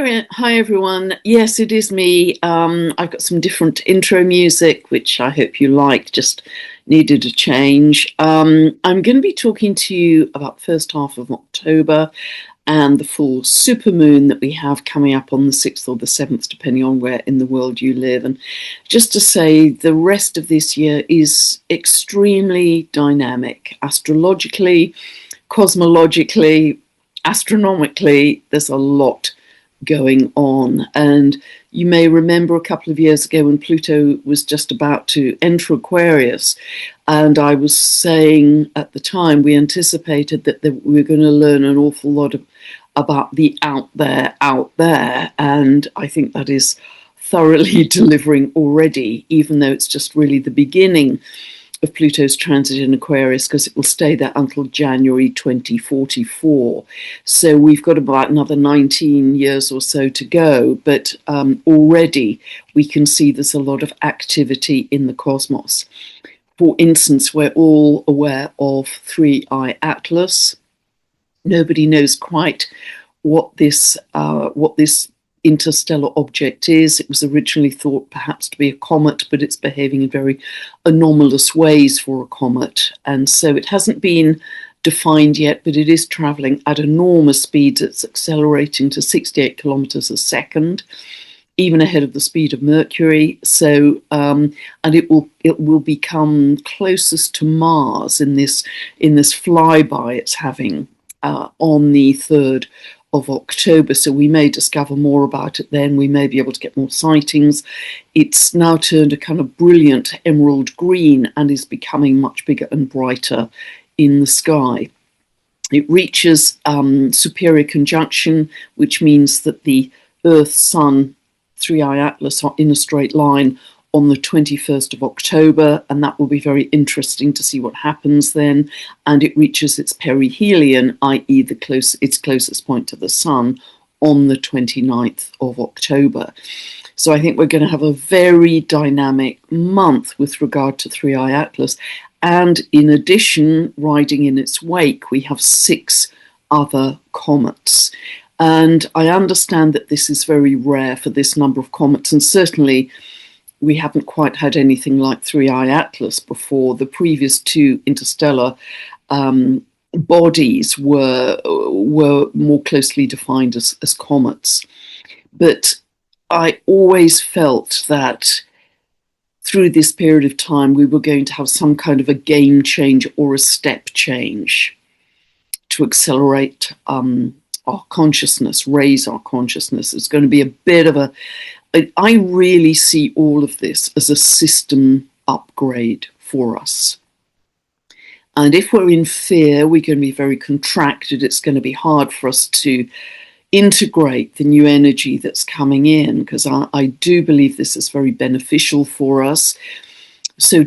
Hi everyone. Yes, it is me. I've got some different intro music, which I hope you like. Just needed a change. I'm going to be talking to you about the first half of October and the full supermoon that we have coming up on the 6th or the 7th, depending on where in the world you live. And just to say, the rest of this year is extremely dynamic, astrologically, cosmologically, astronomically. There's a lot going on. And you may remember a couple of years ago when Pluto was just about to enter Aquarius, and I was saying at the time we anticipated that we were going to learn an awful lot about the out there, and I think that is thoroughly delivering already, even though it's just really the beginning of Pluto's transit in Aquarius, because it will stay there until January 2044. So we've got about another 19 years or so to go, but already we can see there's a lot of activity in the cosmos. For instance, we're all aware of Three-Eye Atlas. Nobody knows quite what this interstellar object is. It was originally thought perhaps to be a comet, but it's behaving in very anomalous ways for a comet. And so it hasn't been defined yet, but it is traveling at enormous speeds. It's accelerating to 68 kilometers a second, even ahead of the speed of Mercury. So, and it will become closest to Mars in this flyby it's having on the 3rd of October, so we may discover more about it then. We may be able to get more sightings. It's now turned a kind of brilliant emerald green and is becoming much bigger and brighter in the sky. It reaches superior conjunction, which means that the Earth-Sun Three-Eye Atlas are in a straight line on the 21st of October, and that will be very interesting to see what happens then. And it reaches its perihelion, i.e. its closest point to the Sun, on the 29th of October. So I think we're going to have a very dynamic month with regard to Three-Eye Atlas. And in addition, riding in its wake, we have 6 other comets. And I understand that this is very rare for this number of comets, and certainly we haven't quite had anything like Three-Eye Atlas before. The previous 2 interstellar bodies were more closely defined as comets. But I always felt that through this period of time, we were going to have some kind of a game change or a step change to accelerate our consciousness, raise our consciousness. It's going to be a bit of a I really see all of this as a system upgrade for us. And if we're in fear, we're going to be very contracted. It's going to be hard for us to integrate the new energy that's coming in, because I do believe this is very beneficial for us. So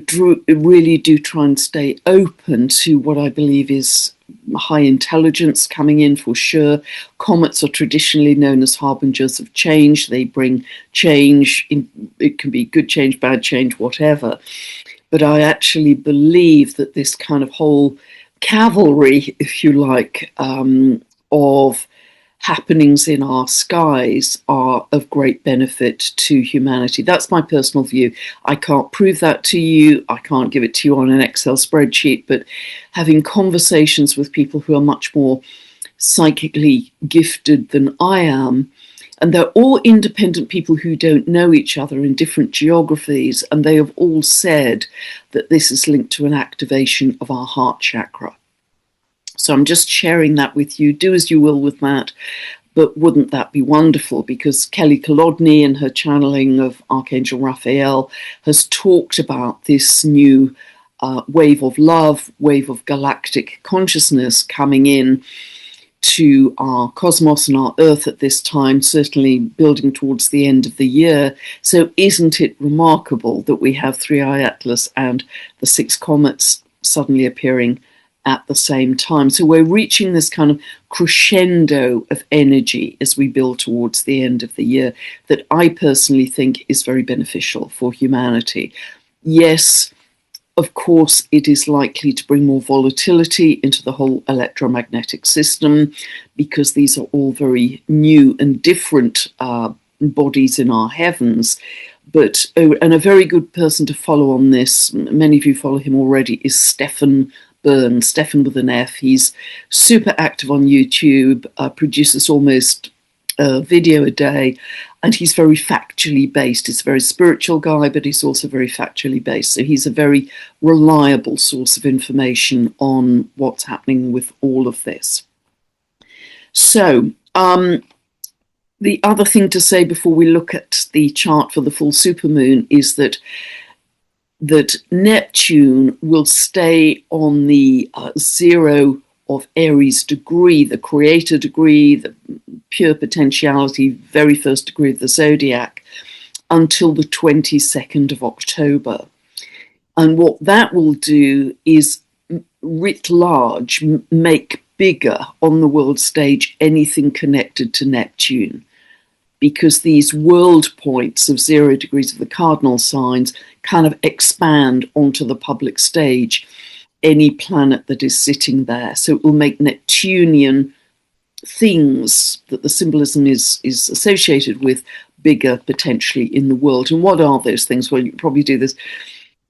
really do try and stay open to what I believe is high intelligence coming in for sure. Comets are traditionally known as harbingers of change. They bring change. It can be good change, bad change, whatever. But I actually believe that this kind of whole cavalry, if you like, of happenings in our skies are of great benefit to humanity. That's my personal view. I can't prove that to you. I can't give it to you on an Excel spreadsheet, but having conversations with people who are much more psychically gifted than I am, and they're all independent people who don't know each other in different geographies, and they have all said that this is linked to an activation of our heart chakra. So I'm just sharing that with you. Do as you will with that. But wouldn't that be wonderful? Because Kelly Kolodny, in her channeling of Archangel Raphael, has talked about this new wave of love, wave of galactic consciousness coming in to our cosmos and our Earth at this time, certainly building towards the end of the year. So isn't it remarkable that we have Three-Eye Atlas and the 6 comets suddenly appearing at the same time? So we're reaching this kind of crescendo of energy as we build towards the end of the year that I personally think is very beneficial for humanity. Yes, Of course, it is likely to bring more volatility into the whole electromagnetic system, because these are all very new and different bodies in our heavens. But and a very good person to follow on this, many of you follow him already, is Stefan Burns, Stefan with an F. He's super active on YouTube, produces almost a video a day, and he's very factually based. He's a very spiritual guy, but he's also very factually based. So he's a very reliable source of information on what's happening with all of this. So the other thing to say before we look at the chart for the full supermoon is that Neptune will stay on the 0 of Aries degree, the creator degree, the pure potentiality, very first degree of the zodiac, until the 22nd of October. And what that will do is, writ large, make bigger on the world stage anything connected to Neptune, because these world points of 0 degrees of the cardinal signs kind of expand onto the public stage any planet that is sitting there. So it will make Neptunian things that the symbolism is associated with bigger potentially in the world. And what are those things? Well, you can probably do this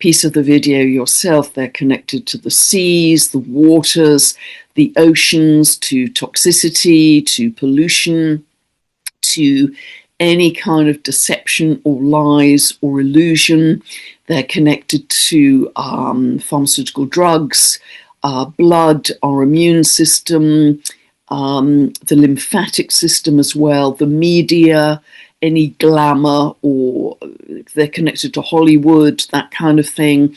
piece of the video yourself. They're connected to the seas, the waters, the oceans, to toxicity, to pollution, to any kind of deception or lies or illusion. They're connected to pharmaceutical drugs, blood, our immune system, the lymphatic system as well, the media, any glamour, or they're connected to Hollywood, that kind of thing.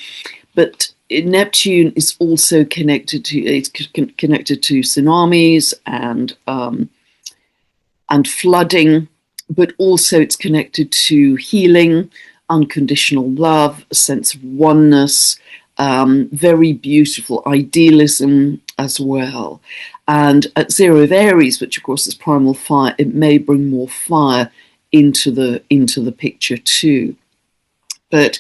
But Neptune is also connected to tsunamis and flooding, but also it's connected to healing, unconditional love, a sense of oneness, very beautiful idealism as well. And at 0 of Aries, which of course is primal fire, it may bring more fire into the picture too. But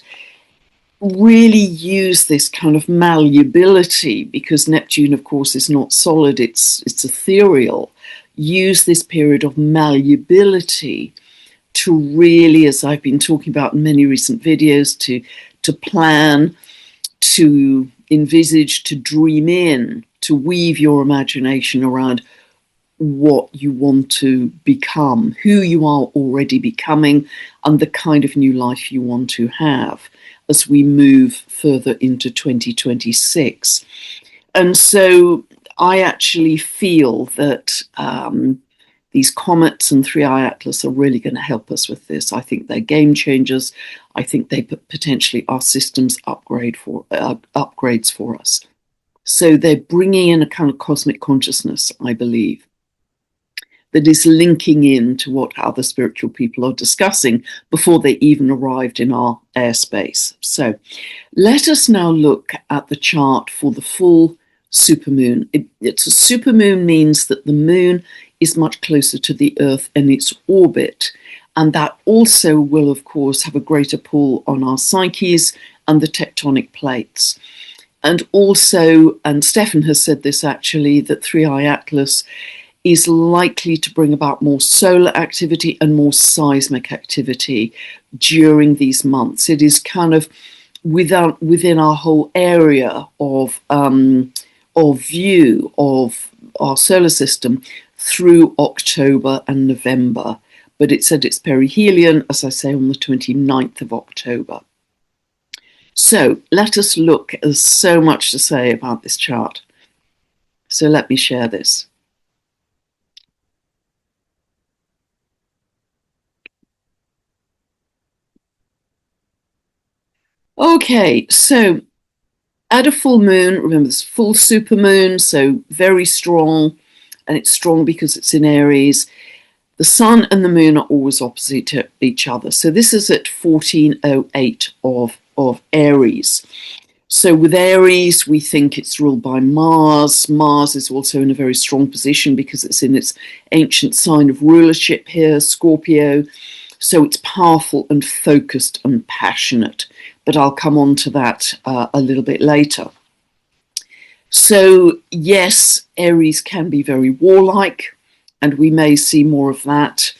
really use this kind of malleability, because Neptune, of course, is not solid, it's ethereal. Use this period of malleability to really, as I've been talking about in many recent videos, to plan, to envisage, to dream in, to weave your imagination around what you want to become, who you are already becoming, and the kind of new life you want to have as we move further into 2026. And so I actually feel that these comets and 3i Atlas are really going to help us with this. I think they're game changers. I think they potentially are systems upgrades for us. So they're bringing in a kind of cosmic consciousness, I believe, that is linking in to what other spiritual people are discussing before they even arrived in our airspace. So let us now look at the chart for the full supermoon. It's a supermoon means that the moon is much closer to the Earth in its orbit, and that also will, of course, have a greater pull on our psyches and the tectonic plates. And also, and Stefan has said this actually, that 3i Atlas is likely to bring about more solar activity and more seismic activity during these months. It is kind of within our whole area of view of our solar system through October and November. But it's at its perihelion, as I say, on the 29th of October. So let us look. There's so much to say about this chart. So let me share this. Okay, so at a full moon, remember this full supermoon, so very strong, and it's strong because it's in Aries. The sun and the moon are always opposite to each other. So this is at 1408 of Aries. So with Aries, we think it's ruled by Mars. Mars is also in a very strong position because it's in its ancient sign of rulership here, Scorpio. So it's powerful and focused and passionate. but I'll come on to that a little bit later. So yes, Aries can be very warlike, and we may see more of that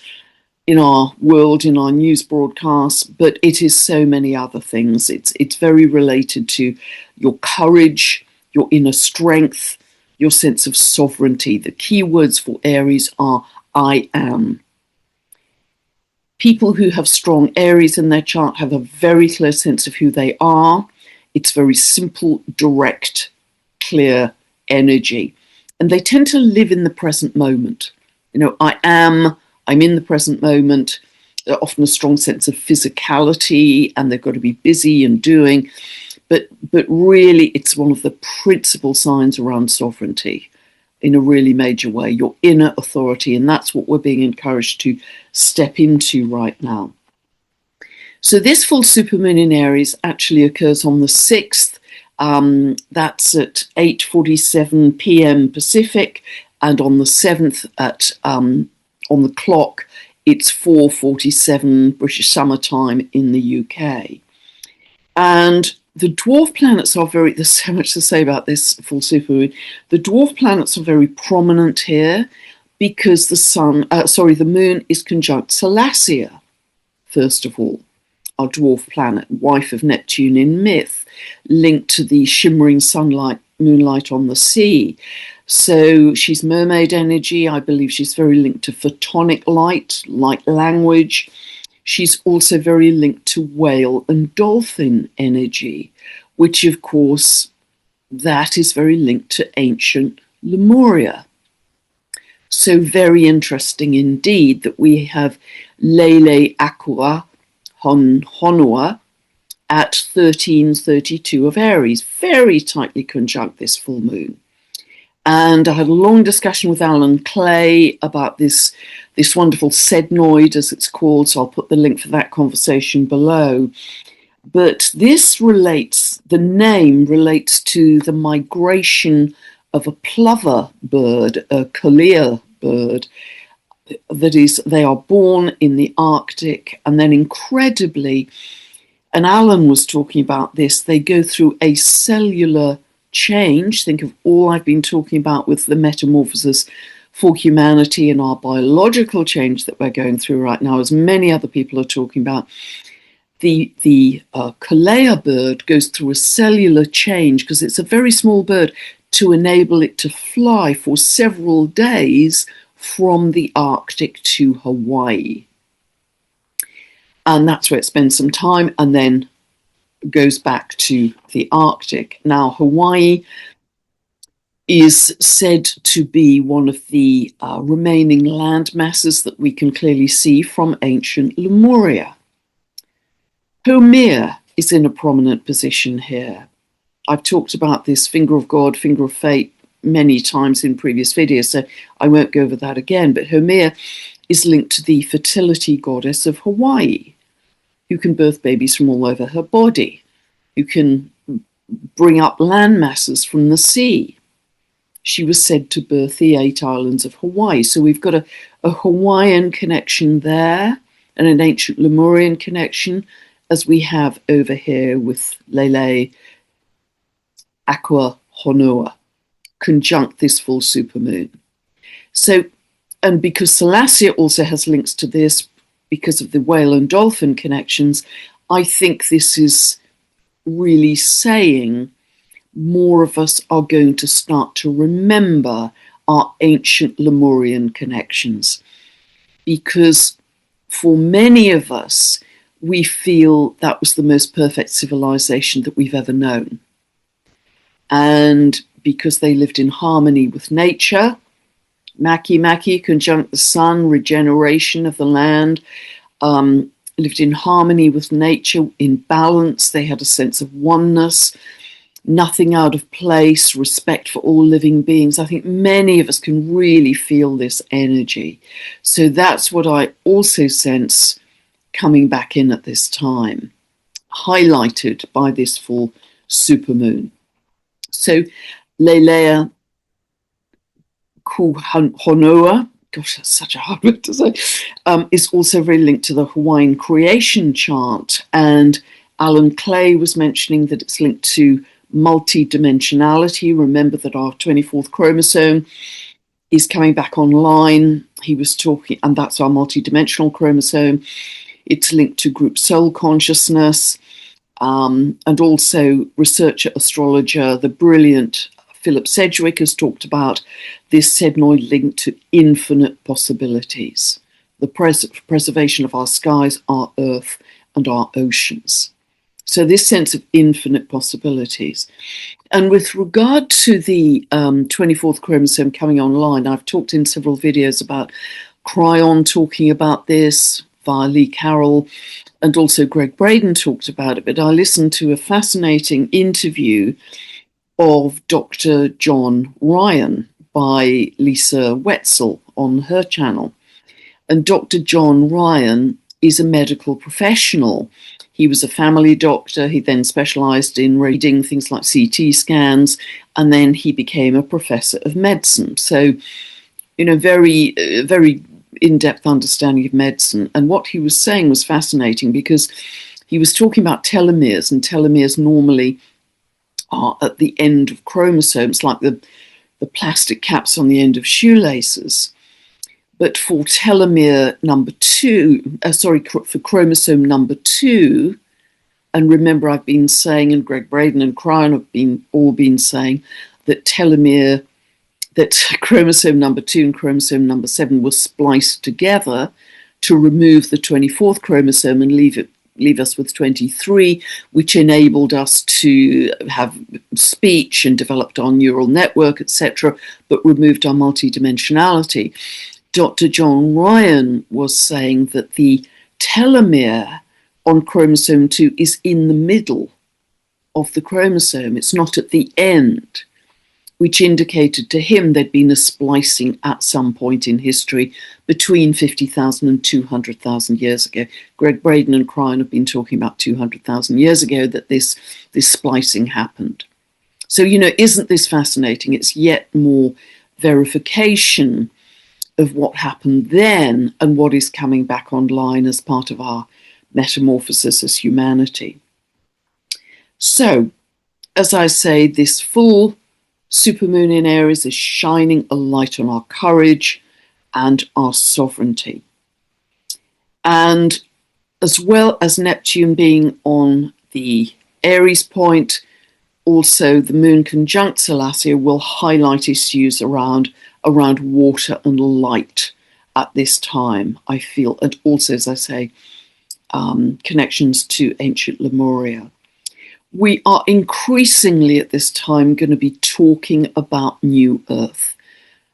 in our world, in our news broadcasts, but it is so many other things. It's very related to your courage, your inner strength, your sense of sovereignty. The key words for Aries are I am. People who have strong Aries in their chart have a very clear sense of who they are. It's very simple, direct, clear energy. And they tend to live in the present moment. You know, I'm in the present moment. They're often a strong sense of physicality, and they've got to be busy and doing. But really, it's one of the principal signs around sovereignty in a really major way, your inner authority. And that's what we're being encouraged to step into right now. So this full supermoon in Aries actually occurs on the 6th. That's at 8:47 p.m. Pacific, and on the 7th at on the clock, it's 4:47 British Summer Time in the UK. And the dwarf planets are there's so much to say about this full supermoon. The dwarf planets are very prominent here because the moon is conjunct Salacia, first of all, our dwarf planet, wife of Neptune in myth, linked to the shimmering moonlight on the sea. So she's mermaid energy. I believe she's very linked to photonic light language. She's also very linked to whale and dolphin energy, which of course, that is very linked to ancient Lemuria. So very interesting indeed that we have Lele Aqua Honua at 1332 of Aries, very tightly conjunct this full moon. And I had a long discussion with Alan Clay about this wonderful sednoid, as it's called, so I'll put the link for that conversation below. But the name relates to the migration of a plover bird, a Kalia bird. That is, they are born in the Arctic, and then incredibly, and Alan was talking about this, they go through a cellular change. Think of all I've been talking about with the metamorphosis for humanity and our biological change that we're going through right now, as many other people are talking about. The Kalea bird goes through a cellular change because it's a very small bird to enable it to fly for several days from the Arctic to Hawaii. And that's where it spends some time and then goes back to the Arctic. Now, Hawaii is said to be one of the remaining land masses that we can clearly see from ancient Lemuria. Homer is in a prominent position here. I've talked about this finger of God, finger of fate many times in previous videos, so I won't go over that again, but Homer is linked to the fertility goddess of Hawaii, who can birth babies from all over her body, who can bring up land masses from the sea. She was said to birth the 8 islands of Hawaii. So we've got a Hawaiian connection there and an ancient Lemurian connection, as we have over here with Lele Aqua Honua, conjunct this full supermoon. So, and because Salacia also has links to this, because of the whale and dolphin connections, I think this is really saying more of us are going to start to remember our ancient Lemurian connections. Because for many of us, we feel that was the most perfect civilization that we've ever known. And because they lived in harmony with nature, Maki conjunct the sun, regeneration of the land, lived in harmony with nature, in balance. They had a sense of oneness, nothing out of place, respect for all living beings. I think many of us can really feel this energy. So that's what I also sense coming back in at this time, highlighted by this full supermoon. So Lelea Honua, gosh, that's such a hard word to say, is also very linked to the Hawaiian creation chart. And Alan Clay was mentioning that it's linked to multidimensionality. Remember that our 24th chromosome is coming back online. He was talking, and that's our multidimensional chromosome. It's linked to group soul consciousness, and also researcher, astrologer, the brilliant Philip Sedgwick has talked about this sednoid link to infinite possibilities, the preservation of our skies, our earth, and our oceans. So this sense of infinite possibilities. And with regard to the 24th chromosome coming online, I've talked in several videos about Cryon talking about this via Lee Carroll, and also Greg Braden talked about it. But I listened to a fascinating interview of Dr. John Ryan by Lisa Wetzel on her channel. And Dr. John Ryan is a medical professional. He was a family doctor. He then specialized in reading things like CT scans, and then he became a professor of medicine. So, very, very in-depth understanding of medicine. And what he was saying was fascinating, because he was talking about telomeres, and telomeres normally are at the end of chromosomes, like the plastic caps on the end of shoelaces. But for telomere number 2, for chromosome number 2, and remember I've been saying, and Greg Braden and Cryon have all been saying, that chromosome number 2 and chromosome number 7 were spliced together to remove the 24th chromosome and leave us with 23, which enabled us to have speech and developed our neural network, etc., but removed our multidimensionality. Dr. John Ryan was saying that the telomere on chromosome 2 is in the middle of the chromosome. It's not at the end, which indicated to him there'd been a splicing at some point in history between 50,000 and 200,000 years ago. Greg Braden and Cryon have been talking about 200,000 years ago that this splicing happened. So, isn't this fascinating? It's yet more verification of what happened then and what is coming back online as part of our metamorphosis as humanity. So, as I say, this full supermoon in Aries is shining a light on our courage and our sovereignty. And as well as Neptune being on the Aries point, also the moon conjunct Salacia will highlight issues around water and light at this time, I feel, and also, as I say, connections to ancient Lemuria. We are increasingly at this time going to be talking about New Earth.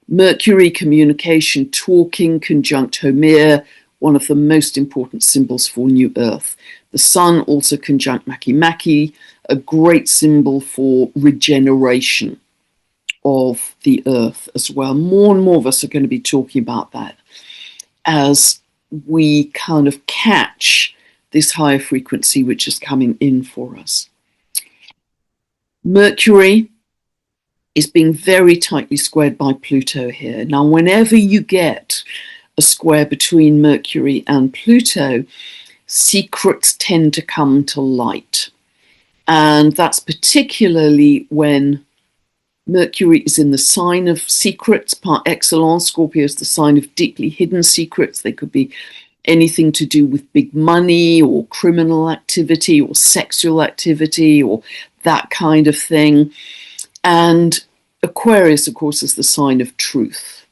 Mercury communication, talking, conjunct Homer, one of the most important symbols for New Earth. The Sun also conjunct Makemake, a great symbol for regeneration of the Earth as well. More and more of us are going to be talking about that as we kind of catch this higher frequency which is coming in for us. Mercury is being very tightly squared by Pluto here. Now, whenever you get a square between Mercury and Pluto, secrets tend to come to light. And that's particularly when Mercury is in the sign of secrets par excellence. Scorpio is the sign of deeply hidden secrets. They could be anything to do with big money or criminal activity or sexual activity or that kind of thing. And Aquarius, of course, is the sign of truth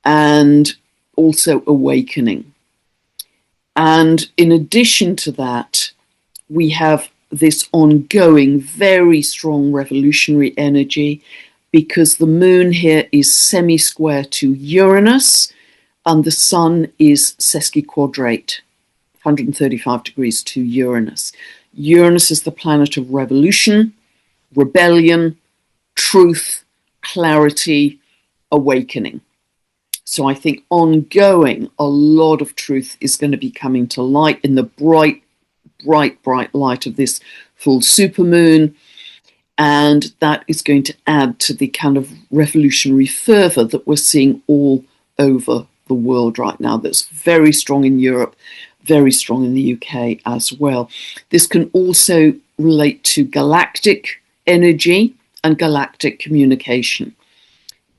and also awakening. And in addition to that, we have this ongoing, very strong revolutionary energy, because the moon here is semi-square to Uranus and the sun is sesquiquadrate, 135 degrees to Uranus. Uranus is the planet of revolution, rebellion, truth, clarity, awakening. So I think ongoing, a lot of truth is going to be coming to light in the bright light of this full supermoon, and that is going to add to the kind of revolutionary fervor that we're seeing all over the world right now. That's very strong in Europe, very strong in the UK as well. This can also relate to galactic energy and galactic communication,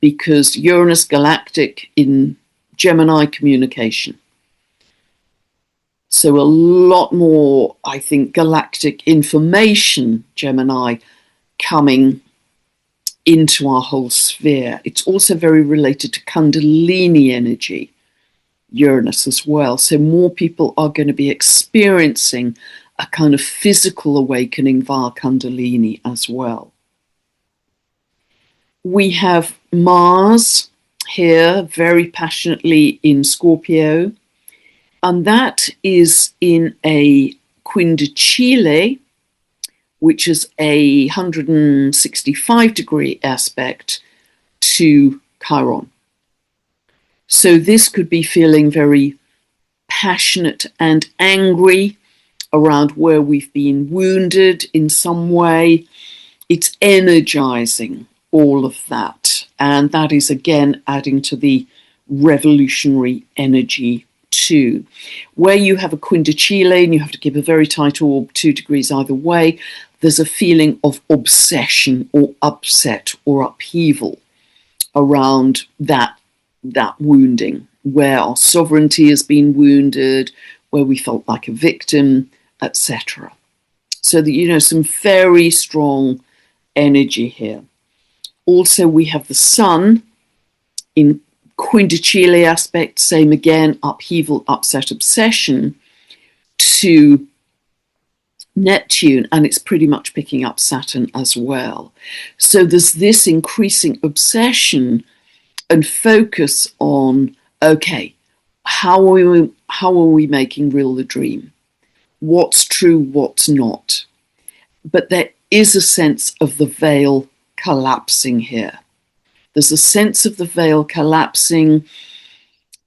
because Uranus galactic in Gemini communication. So a lot more, I think, galactic information, Gemini, coming into our whole sphere. It's also very related to Kundalini energy, Uranus as well. So more people are going to be experiencing a kind of physical awakening via Kundalini as well. We have Mars here very passionately in Scorpio, and that is in a quindecile, which is a 165-degree aspect to Chiron. So this could be feeling very passionate and angry around where we've been wounded in some way. It's energizing all of that. And that is, again, adding to the revolutionary energy too. Where you have a quindecile and you have to keep a very tight orb 2 degrees either way, there's a feeling of obsession or upset or upheaval around that wounding, where our sovereignty has been wounded, where we felt like a victim, etc. So that, some very strong energy here. Also, we have the Sun in quindecile aspect, same again, upheaval, upset, obsession, to Neptune, and it's pretty much picking up Saturn as well. So there's this increasing obsession and focus on, okay, how are we making real the dream? What's true, what's not? But there is a sense of the veil collapsing here. There's a sense of the veil collapsing,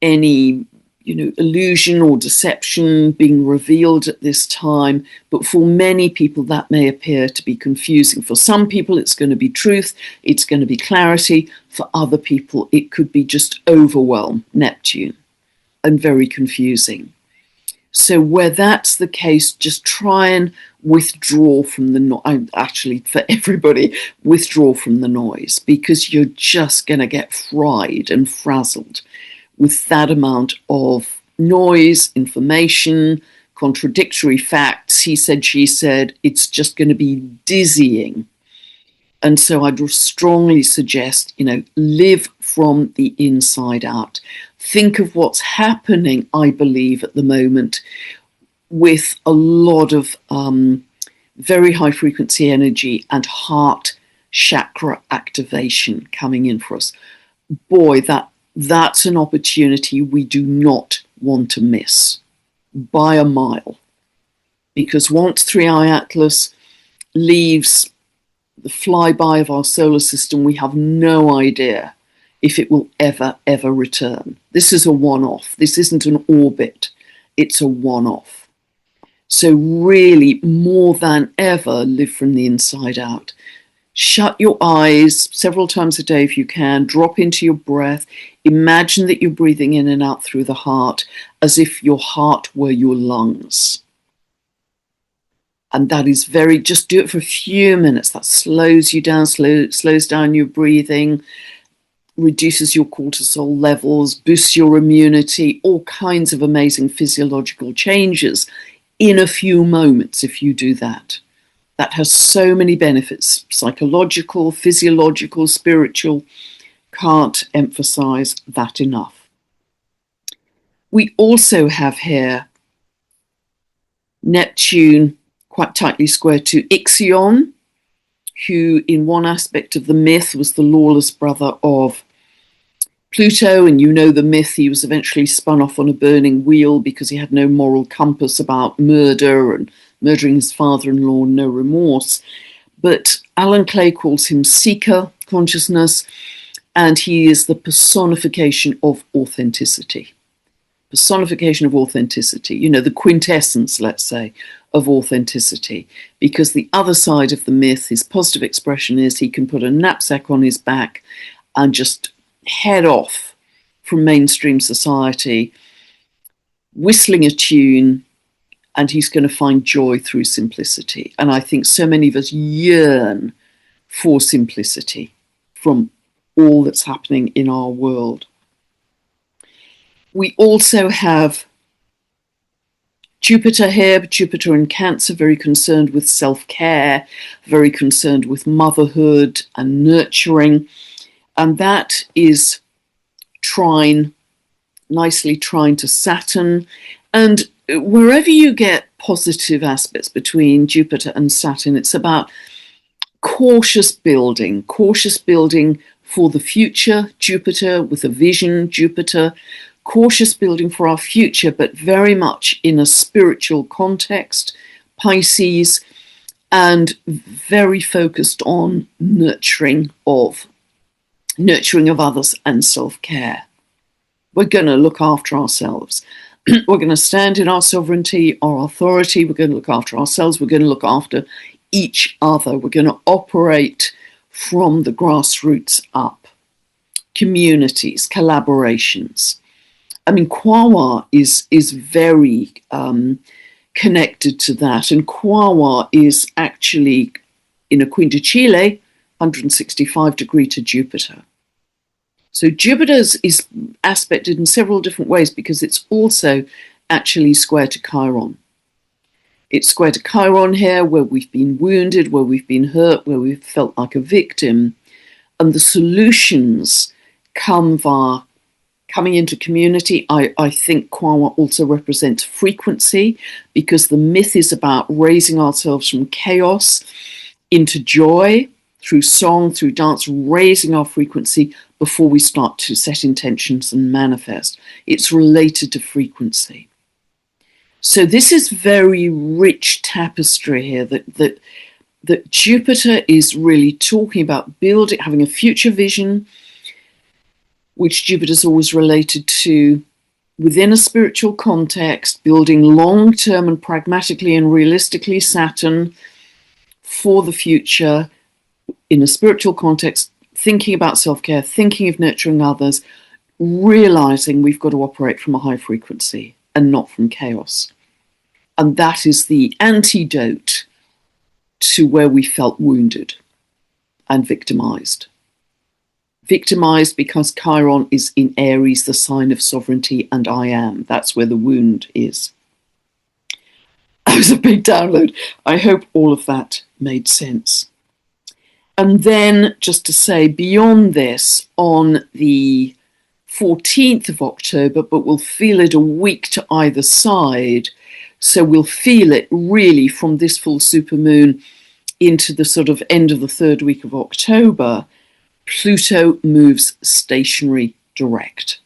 any illusion or deception being revealed at this time. But for many people, that may appear to be confusing. For some people, it's going to be truth, it's going to be clarity. For other people, it could be just overwhelm, Neptune, and very confusing. So where that's the case, just try and withdraw from the noise. Actually, for everybody, withdraw from the noise, because you're just going to get fried and frazzled with that amount of noise, information, contradictory facts, he said, she said. It's just going to be dizzying. And so I'd strongly suggest, live from the inside out. Think of what's happening, I believe, at the moment, with a lot of very high frequency energy and heart chakra activation coming in for us. Boy, that's an opportunity we do not want to miss by a mile. Because once 3i Atlas leaves the flyby of our solar system, we have no idea if it will ever return. This is a one-off. This isn't an orbit. It's a one-off. So really, more than ever, live from the inside out. Shut your eyes several times a day if you can. Drop into your breath. Imagine that you're breathing in and out through the heart as if your heart were your lungs. And that is just do it for a few minutes. That slows you down, slows down your breathing, reduces your cortisol levels, boosts your immunity, all kinds of amazing physiological changes in a few moments if you do that. That has so many benefits, psychological, physiological, spiritual. Can't emphasize that enough. We also have here Neptune quite tightly squared to Ixion, who in one aspect of the myth was the lawless brother of Pluto, and the myth, he was eventually spun off on a burning wheel because he had no moral compass about murder and murdering his father-in-law, no remorse. But Alan Clay calls him seeker consciousness, and he is the personification of authenticity. Personification of authenticity, the quintessence, let's say, of authenticity. Because the other side of the myth, his positive expression is he can put a knapsack on his back and just head off from mainstream society whistling a tune, and he's going to find joy through simplicity. And I think so many of us yearn for simplicity from all that's happening in our world. We also have Jupiter here, Jupiter in Cancer, very concerned with self-care, very concerned with motherhood and nurturing. And that is nicely trine to Saturn. And wherever you get positive aspects between Jupiter and Saturn, it's about cautious building for the future, Jupiter with a vision, Jupiter, cautious building for our future, but very much in a spiritual context, Pisces, and very focused on nurturing of others and self-care. We're going to look after ourselves. We're going to stand in our sovereignty, our authority. We're going to look after ourselves. We're going to look after each other. We're going to operate from the grassroots up. Communities, collaborations. I mean, Quawa is very connected to that. And Quawa is actually in a quintile, 165 degree to Jupiter. So Jupiter is aspected in several different ways because it's also actually square to Chiron. It's square to Chiron here, where we've been wounded, where we've been hurt, where we've felt like a victim. And the solutions come via coming into community. I think Quawa also represents frequency, because the myth is about raising ourselves from chaos into joy through song, through dance, raising our frequency before we start to set intentions and manifest. It's related to frequency. So this is very rich tapestry here that Jupiter is really talking about building, having a future vision, which Jupiter's always related to within a spiritual context, building long-term and pragmatically and realistically Saturn for the future in a spiritual context, thinking about self-care, thinking of nurturing others, realizing we've got to operate from a high frequency and not from chaos. And that is the antidote to where we felt wounded and victimized. Victimized because Chiron is in Aries, the sign of sovereignty, and I am. That's where the wound is. That was a big download. I hope all of that made sense. And then just to say, beyond this, on the 14th of October, but we'll feel it a week to either side. So we'll feel it really from this full supermoon into the sort of end of the third week of October. Pluto moves stationary direct.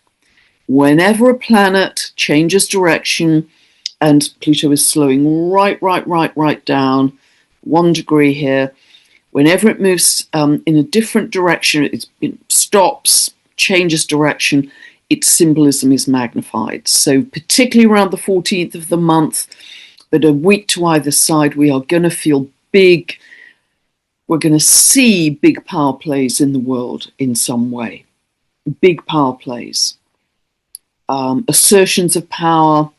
Whenever a planet changes direction, and Pluto is slowing right down, 1 degree here, whenever it moves in a different direction, it stops, changes direction, its symbolism is magnified. So particularly around the 14th of the month, but a week to either side, we are going to feel big. We're going to see big power plays in the world in some way. Big power plays. Assertions of power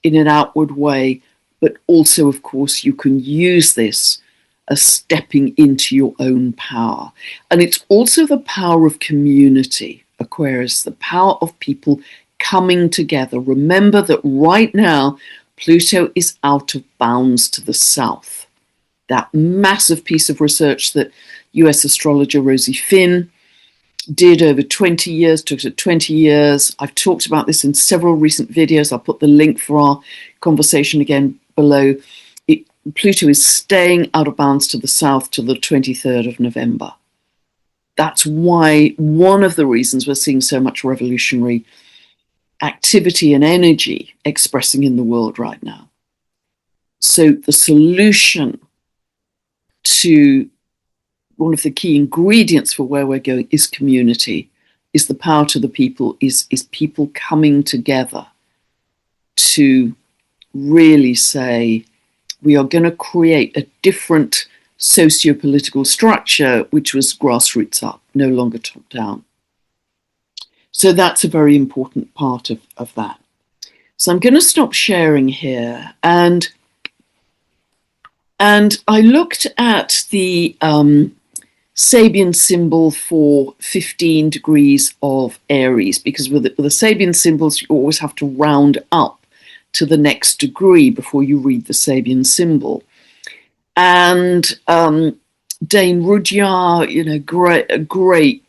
in an outward way, but also, of course, you can use this as stepping into your own power. And it's also the power of community, Aquarius, the power of people coming together. Remember that right now, Pluto is out of bounds to the south. That massive piece of research that US astrologer Rosie Finn did over 20 years, took it 20 years. I've talked about this in several recent videos. I'll put the link for our conversation again below. Pluto is staying out of bounds to the south till the 23rd of November. That's why one of the reasons we're seeing so much revolutionary activity and energy expressing in the world right now. So the solution to one of the key ingredients for where we're going is community, is the power to the people, is people coming together to really say, we are going to create a different socio-political structure, which was grassroots up, no longer top down. So that's a very important part of that. So I'm going to stop sharing here. And I looked at the Sabian symbol for 15 degrees of Aries, because with the Sabian symbols, you always have to round up to the next degree before you read the Sabian symbol. And Dane Rudyard, a great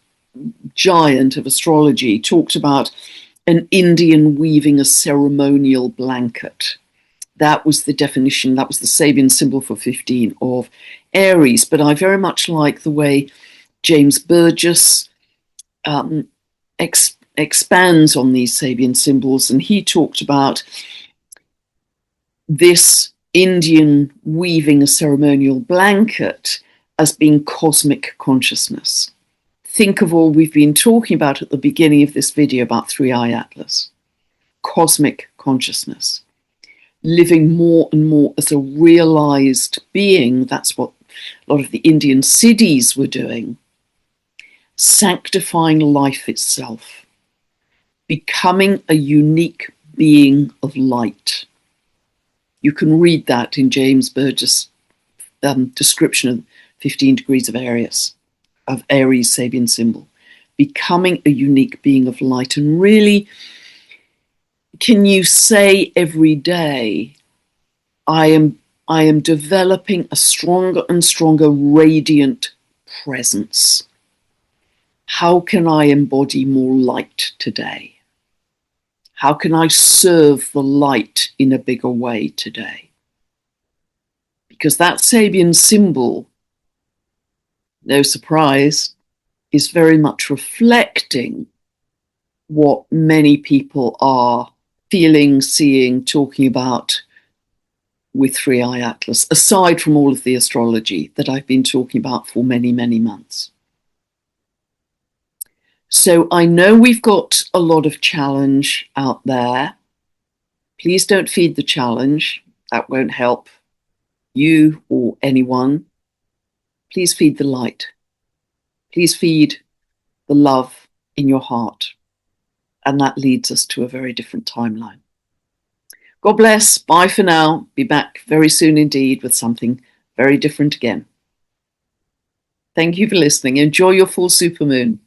giant of astrology, talked about an Indian weaving a ceremonial blanket. That was the definition, that was the Sabian symbol for 15 of Aries. But I very much like the way James Burgess expands on these Sabian symbols, and he talked about this Indian weaving a ceremonial blanket as being cosmic consciousness. Think of all we've been talking about at the beginning of this video about Three-Eye Atlas. Cosmic consciousness. Living more and more as a realized being. That's what a lot of the Indian siddhis were doing. Sanctifying life itself. Becoming a unique being of light. You can read that in James Burgess' description of 15 degrees of Aries Sabian symbol. Becoming a unique being of light. And really, can you say every day, I am developing a stronger and stronger radiant presence. How can I embody more light today? How can I serve the light in a bigger way today? Because that Sabian symbol, no surprise, is very much reflecting what many people are feeling, seeing, talking about with Three-Eye Atlas, aside from all of the astrology that I've been talking about for many, many months. So I know we've got a lot of challenge out there. Please don't feed the challenge. That won't help you or anyone. Please feed the light. Please feed the love in your heart. And that leads us to a very different timeline. God bless. Bye for now. Be back very soon indeed with something very different again. Thank you for listening. Enjoy your full supermoon.